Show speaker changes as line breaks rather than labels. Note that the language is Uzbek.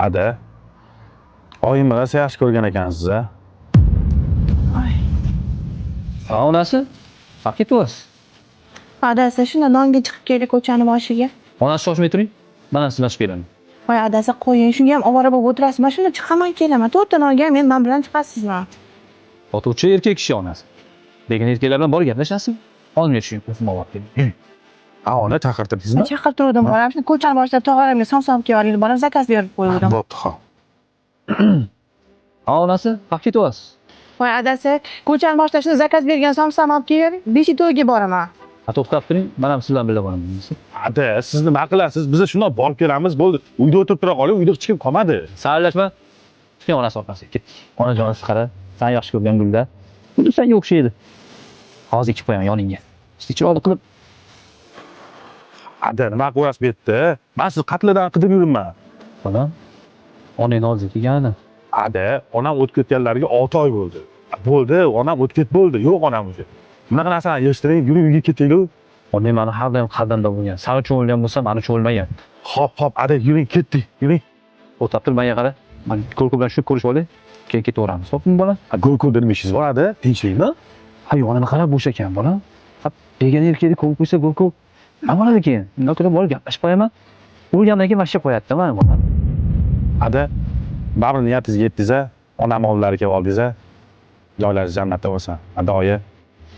Ada. Oyim bilan yaxshi ko'rgan ekansiz a?
Onasi? Qaqqa ketyapsiz?
Adasi shunda nonga chiqib keldi ko'chani boshiga.
Onasi shoshmay turing. Men sizlashib beraman.
Voy adasi qo'ying, shunga ham ovora bo'lib o'tirasiz. Men shunda chiqaman kelaman. To'rtta nonga men bilan chiqasizmi?
Sotuvchi erkak kishi onasi. Lekin erkaklar bilan bor gaplashasizmi? Olmay tushing, o'zim olib keldim.
Ona chaqirtirdingizmi?
Chaqirtirdim bolam. Shunda ko'chani boshlab tog'aramga somsam kelib olib bolam zakaz berib qo'ydim.
Bo'pti, xo'p.
Onasi, qaqqa ketyapsiz?
Voy adasi, ko'chani boshlab shunda zakaz bergan somsam olib kelib, Beshito'yga boraman.
Ha, to'xtab turing. Men ham siz bilan birga boraman.
Ada, siz nima qilasiz? Biz shundoq borib kelamiz, bo'ldi. Uyda o'tirib tura qoling, uyda chiqib qolmadi.
Sarlashma. Sen onasi orqasiga ket. Onajonisi qara. Sen yaxshi ko'rgan gulda. Xuddi senga o'xshaydi. Hozir ichib qo'yaman yoningga. Chiroyli qilib.
Ada, nima qilyapsiz bu yerda? Men siz qatlidan qidib yuribman.
Bolam. Onang hozir kelganini.
Ada, onam o'tib ketganlariga 6 oy bo'ldi. Bo'ldi, onam o'tib ket bo'ldi. Yo'q onam o'zi. Bunaqa narsani yig'ishtiring, yuring uyga ketaylik.
Onang meni har doim qadamda bo'lgan. Sani uchun o'lgan bo'lsa, meni uchun o'lmagan.
Hop, Ada, yuring, ketdik, yuring.
O'tab tur, menga qara. Men ko'rku bilan shu ko'rishib olay. Keyin ketaveramiz. Xo'pmi bola?
Go'rku demishingiz bor, Ada? Tinchlikmi?
Hayvonini qarab bo'sh ekan bola. Ha, begona erkakni ko'rib qo'ysa go'rku. Nima bo'ladi keyin? Undan ko'ra borib gaplashib qo'yaman. O'lgandan keyin mashqa qo'yadi-da mana bola.
Ada, baribir niyatingizga yetdingiz-a? Onam oldilariga oldingiz-a? Joylaringiz jannatda bo'lsin. Adoyi.